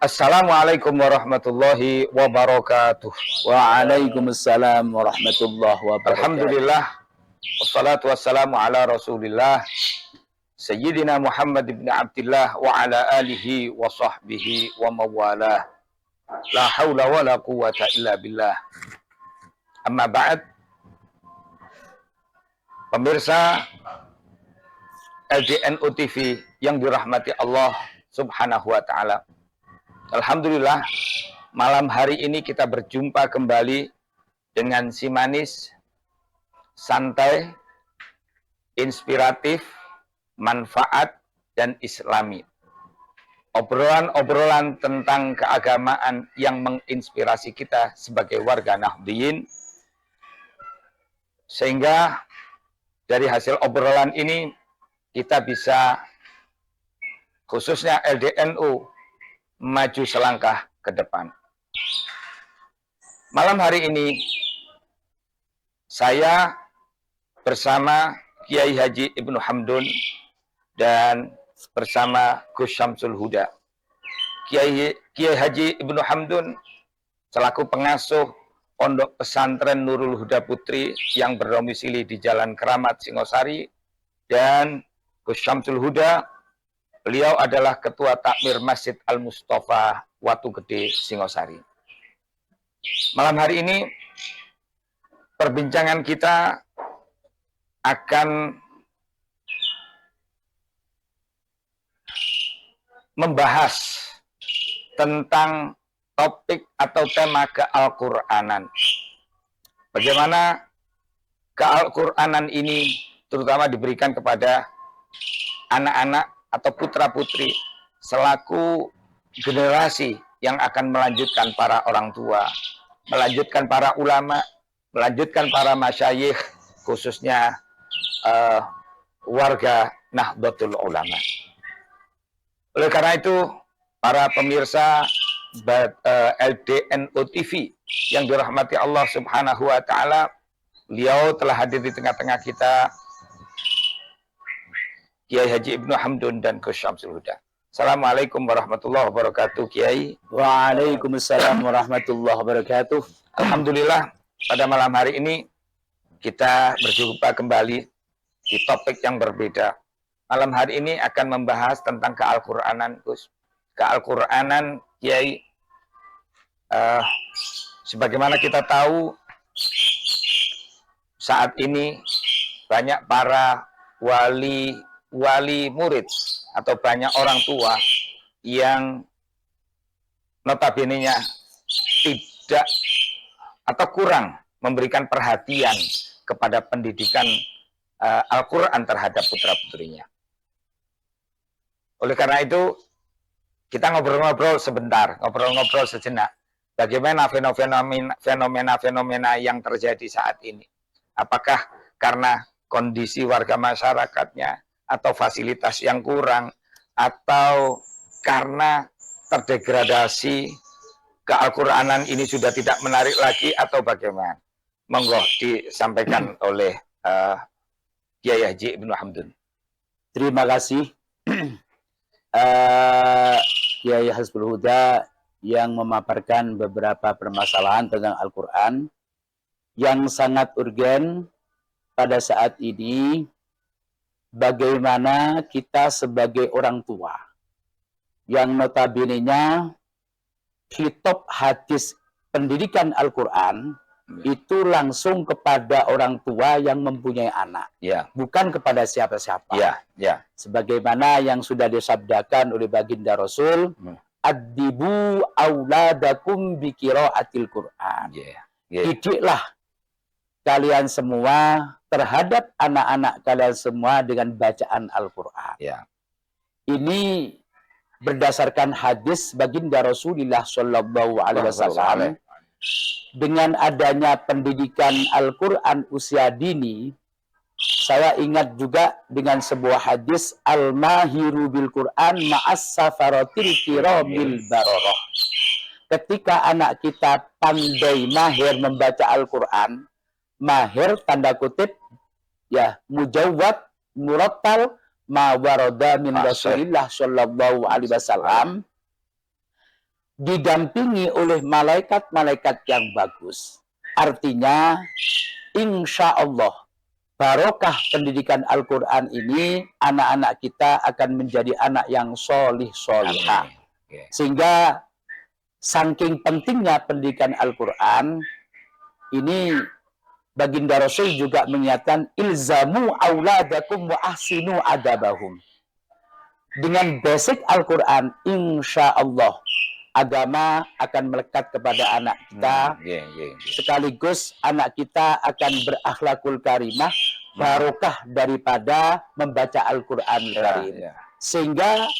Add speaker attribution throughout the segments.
Speaker 1: Assalamualaikum warahmatullahi wabarakatuh.
Speaker 2: Waalaikumsalam warahmatullahi wabarakatuh.
Speaker 1: Alhamdulillah, wassalatu wassalamu ala rasulillah Sayyidina Muhammad ibn Abdillah wa ala alihi wa sahbihi wa mawalah. La hawla wa la quwata illa billah. Amma ba'd. Pemirsa LDNU TV yang dirahmati Allah subhanahu wa ta'ala, alhamdulillah, malam hari ini kita berjumpa kembali dengan si manis, santai, inspiratif, manfaat, dan islami. Obrolan-obrolan tentang keagamaan yang menginspirasi kita sebagai warga Nahdliyin, sehingga dari hasil obrolan ini kita bisa, khususnya LDNU, maju selangkah ke depan. Malam hari ini saya bersama Kiai Haji Ibnu Hamdun dan bersama Gus Syamsul Huda. Kiai Haji Ibnu Hamdun selaku pengasuh Pondok Pesantren Nurul Huda Putri yang berdomisili di Jalan Keramat Singosari, dan Gus Syamsul Huda, beliau adalah Ketua Takmir Masjid Al-Mustafa Watu Gede Singosari. Malam hari ini perbincangan kita akan membahas tentang topik atau tema keal-Qur'anan. Bagaimana keal-Qur'anan ini terutama diberikan kepada anak-anak atau putra-putri selaku generasi yang akan melanjutkan para orang tua, melanjutkan para ulama, melanjutkan para masyayikh, khususnya warga Nahdlatul Ulama. Oleh karena itu, para pemirsa LDNU TV yang dirahmati Allah Subhanahu wa Ta'ala, beliau telah hadir di tengah-tengah kita, Kiai Haji Ibnu Hamdun dan Gus Syamsul Huda. Assalamualaikum warahmatullahi wabarakatuh, Kiai.
Speaker 2: Waalaikumsalam warahmatullahi wabarakatuh.
Speaker 1: Alhamdulillah, pada malam hari ini kita berjumpa kembali di topik yang berbeda. Malam hari ini akan membahas tentang keal-Qur'anan, Gus. Keal-Qur'anan, Kiai. Sebagaimana kita tahu, saat ini banyak para wali murid atau banyak orang tua yang notabene-nya tidak atau kurang memberikan perhatian kepada pendidikan Al-Quran terhadap putra-putrinya. Oleh karena itu, kita ngobrol-ngobrol sebentar, ngobrol-ngobrol sejenak. Bagaimana fenomena-fenomena yang terjadi saat ini? Apakah karena kondisi warga masyarakatnya, atau fasilitas yang kurang, atau karena terdegradasi keal-Qur'anan ini sudah tidak menarik lagi, atau bagaimana? Monggo disampaikan oleh Kiai Haji Ibnu Hamdun.
Speaker 2: Terima kasih Kiai Hasbul Huda yang memaparkan beberapa permasalahan tentang Al-Quran yang sangat urgen pada saat ini. Bagaimana kita sebagai orang tua yang notabene-nya kitab hadis pendidikan Al-Quran itu langsung kepada orang tua yang mempunyai anak, bukan kepada siapa-siapa. Sebagaimana yang sudah disabdakan oleh baginda Rasul, addibu auladakum biqiraatil Qur'an. Didiklah kalian semua terhadap anak-anak kalian semua dengan bacaan Al-Quran. Ini berdasarkan hadis baginda Rasulullah Shallallahu Alaihi Wasallam. Dengan adanya pendidikan Al-Quran usia dini, saya ingat juga dengan sebuah hadis, al-mahiru bil Quran ma'as safaratil kiramil baroroh. Ketika anak kita pandai mahir membaca Al-Quran, mahir tanda kutip, mujawwad, murattal, ma warada min Rasulillah Shallallahu Alaihi Wasallam, didampingi oleh malaikat-malaikat yang bagus. Artinya, insya Allah, barokah pendidikan Al-Quran ini, anak-anak kita akan menjadi anak yang solih-solihah. Sehingga, saking pentingnya pendidikan Al-Quran, ini Baginda Rasul juga mengingatkan, ilzamu auladakum wa ahsinu adabahum. Dengan basic Al-Quran, insya Allah, agama akan melekat kepada anak kita. Sekaligus anak kita akan berakhlakul karimah, barokah daripada membaca Al-Quran Karim. Sehingga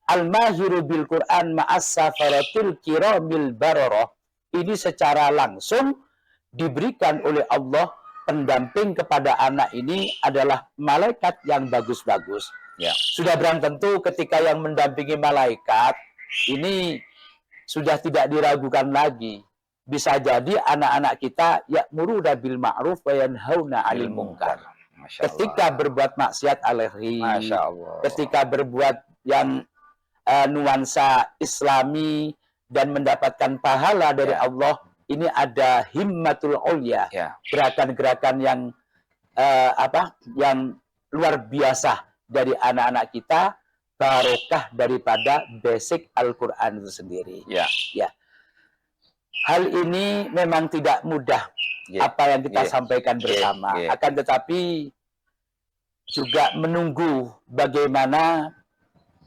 Speaker 2: al-mahiru bil Quran ma'as safaratil kiramil baroroh, ini secara langsung diberikan oleh Allah pendamping kepada anak ini adalah malaikat yang bagus-bagus. Sudah barang tentu ketika yang mendampingi malaikat ini sudah tidak diragukan lagi. Bisa jadi anak-anak kita ya'muruna bil ma'ruf wa yanhauna 'anil munkar. Ketika berbuat maksiat alaihi, ketika berbuat yang nuansa islami dan mendapatkan pahala dari Allah, ini ada himmatul ulya, gerakan-gerakan yang yang luar biasa dari anak-anak kita, barokah daripada basic Al-Quran itu sendiri. Hal ini memang tidak mudah, apa yang kita sampaikan bersama. Akan tetapi juga menunggu bagaimana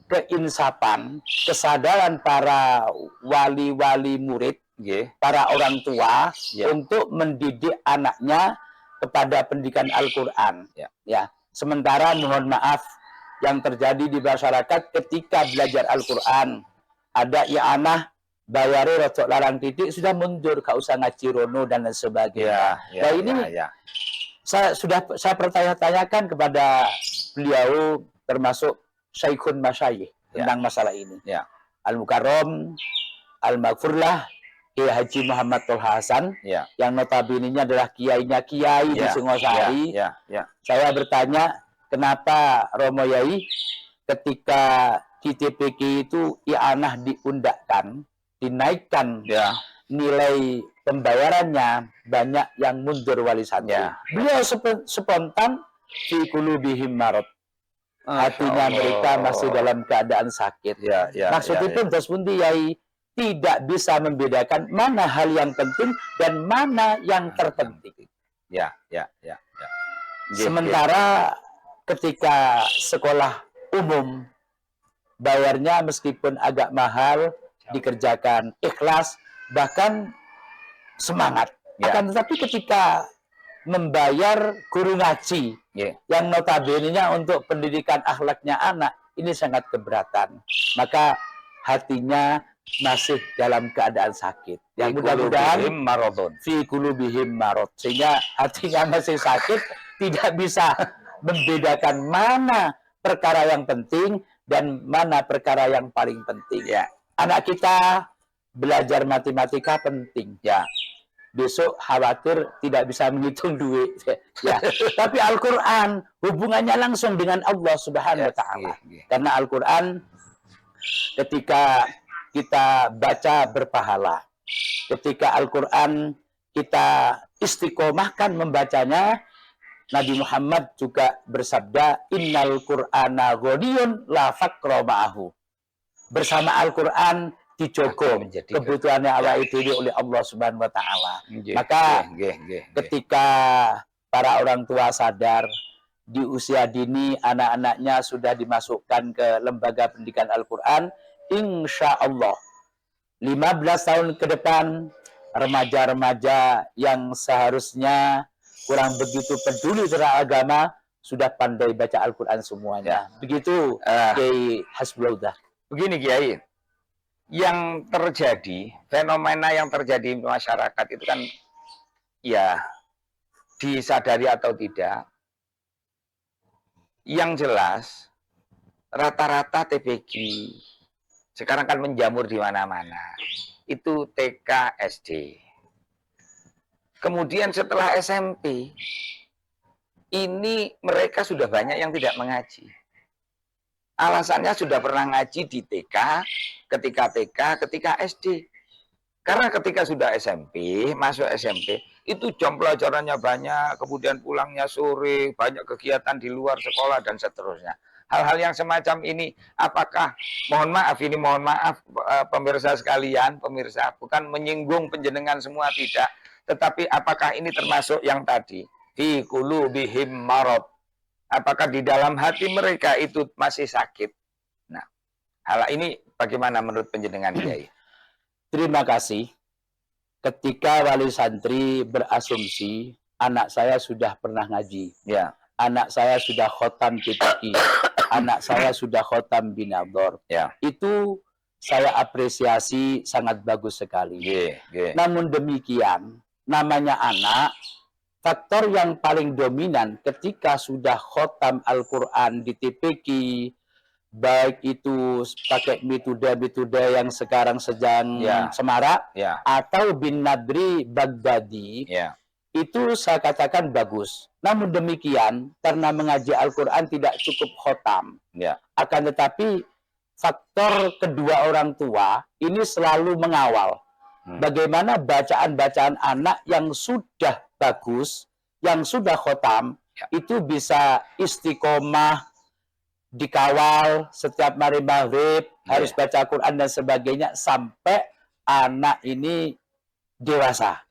Speaker 2: keinsapan, kesadaran para wali-wali murid, para orang tua untuk mendidik anaknya kepada pendidikan Al-Quran. Sementara mohon maaf, yang terjadi di masyarakat ketika belajar Al-Quran, ada i'anah, bayare rocok larang titik, sudah mundur, gak usah ngaji rono dan lain sebagainya. Nah ini saya bertanya-tanyakan kepada beliau, termasuk Syekhun Masyayikh tentang masalah ini. Al-Mukarram, Al-Maghfurlah, Kiai Haji Muhammad Tolha Hasan, yang notabene-nya adalah kiainya kiai di Singosari. Saya bertanya, kenapa Romo Yai ketika di TPK itu i'anah diundakkan, dinaikkan nilai pembayarannya, banyak yang mundur wali santri. Beliau spontan, fi qulubihim marad. Hatinya mereka masih dalam keadaan sakit. Maksudnya pun terus pundi Yai tidak bisa membedakan mana hal yang penting dan mana yang terpenting. Sementara ketika sekolah umum bayarnya meskipun agak mahal, dikerjakan ikhlas, bahkan semangat. Akan tetapi ketika membayar guru ngaji yang notabene-nya untuk pendidikan akhlaknya anak, ini sangat keberatan. Maka hatinya masih dalam keadaan sakit. Yang mudah-mudahan fi qulubihim marad, sehingga hatinya masih sakit, tidak bisa membedakan mana perkara yang penting dan mana perkara yang paling penting. Anak kita belajar matematika penting. Besok khawatir tidak bisa menghitung duit. Tapi Al-Quran hubungannya langsung dengan Allah Subhanahu wa Ta'ala. Karena Al-Quran ketika kita baca berpahala. Ketika Al-Quran kita istiqomahkan membacanya, Nabi Muhammad juga bersabda, innal Qur'ana ghaniyun la faqra ma'ahu. Bersama Al-Quran dijogo kebutuhannya awake dhewe oleh Allah Subhanahu wa Ta'ala. Maka ketika para orang tua sadar di usia dini anak-anaknya sudah dimasukkan ke lembaga pendidikan Al-Quran, insya Allah 15 tahun ke depan remaja-remaja yang seharusnya kurang begitu peduli terhadap agama sudah pandai baca Al-Quran semuanya. Begitu Kiai Hasbullah.
Speaker 1: Begini Kiai, yang terjadi, fenomena yang terjadi di masyarakat itu kan ya disadari atau tidak, yang jelas rata-rata TPG sekarang kan menjamur di mana-mana. Itu TK, SD. Kemudian setelah SMP, ini mereka sudah banyak yang tidak mengaji. Alasannya sudah pernah ngaji di TK, ketika SD. Karena ketika sudah SMP, masuk SMP, itu jam pelajarannya banyak, kemudian pulangnya sore, banyak kegiatan di luar sekolah, dan seterusnya. Hal-hal yang semacam ini, apakah, mohon maaf, pemirsa sekalian, pemirsa, bukan menyinggung penjenengan semua, tidak. Tetapi apakah ini termasuk yang tadi? Fi qulubihim marad. Apakah di dalam hati mereka itu masih sakit? Nah, hal ini bagaimana menurut penjenengan, Kiai?
Speaker 2: Terima kasih. Ketika wali santri berasumsi anak saya sudah pernah ngaji,
Speaker 1: Ya,
Speaker 2: anak saya sudah khotam TPQ, anak saya sudah khotam binador,
Speaker 1: ya.
Speaker 2: itu saya apresiasi sangat bagus sekali. Namun demikian, namanya anak, faktor yang paling dominan ketika sudah khotam Al-Quran di TPQ, baik itu pakai mituda yang sekarang sedang semarak, atau bin Nadri Baghdadi, itu saya katakan bagus. Namun demikian, karena mengaji Al-Quran tidak cukup khotam. Akan tetapi, faktor kedua orang tua ini selalu mengawal. Bagaimana bacaan-bacaan anak yang sudah bagus, yang sudah khotam, itu bisa istiqomah, dikawal setiap maghrib, harus baca Quran dan sebagainya, sampai anak ini dewasa.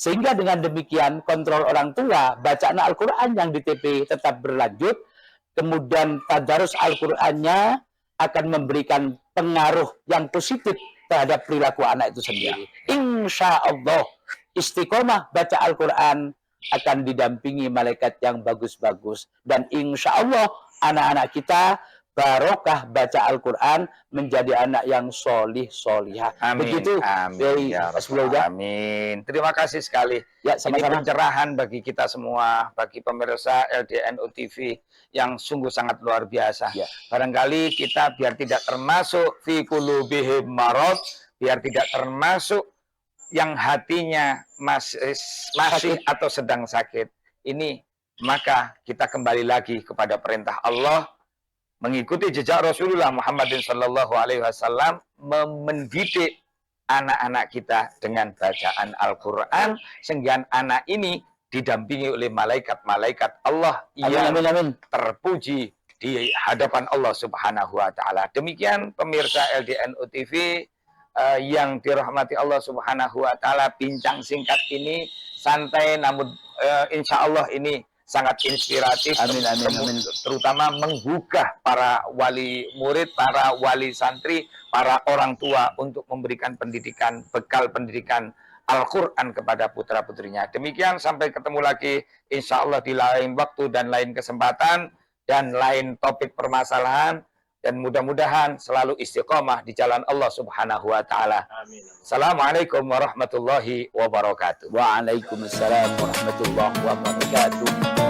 Speaker 2: Sehingga dengan demikian kontrol orang tua, bacaan Al-Quran yang di TP tetap berlanjut, kemudian tadarus Al-Qurannya akan memberikan pengaruh yang positif terhadap perilaku anak itu sendiri. Insya Allah, istiqomah baca Al-Quran akan didampingi malaikat yang bagus-bagus. Dan insya Allah, anak-anak kita barokah baca Al-Quran, menjadi anak yang solih-solihah. Begitu.
Speaker 1: Amin. Amin. Terima kasih sekali.
Speaker 2: Ya,
Speaker 1: ini pencerahan bagi kita semua, bagi pemirsa LDNU TV yang sungguh sangat luar biasa. Barangkali kita biar tidak termasuk fi qulubihim marad, biar tidak termasuk yang hatinya masih atau sedang sakit. Ini, maka kita kembali lagi kepada perintah Allah, mengikuti jejak Rasulullah Muhammadin Sallallahu Alaihi Wasallam, mendidik anak-anak kita dengan bacaan Al-Quran, sehingga anak ini didampingi oleh malaikat-malaikat Allah yang terpuji di hadapan Allah Subhanahu Wa Taala. Demikian pemirsa LDNU TV yang dirahmati Allah Subhanahu Wa Taala, bincang singkat ini santai, namun insya Allah ini sangat inspiratif, terutama menggugah para wali murid, para wali santri, para orang tua untuk memberikan pendidikan, bekal pendidikan Al-Quran kepada putra-putrinya. Demikian, sampai ketemu lagi insya Allah di lain waktu dan lain kesempatan dan lain topik permasalahan, dan mudah-mudahan selalu istiqomah di jalan Allah Subhanahu Wa Taala. Assalamualaikum warahmatullahi wabarakatuh.
Speaker 2: Waalaikumsalam warahmatullahi wabarakatuh.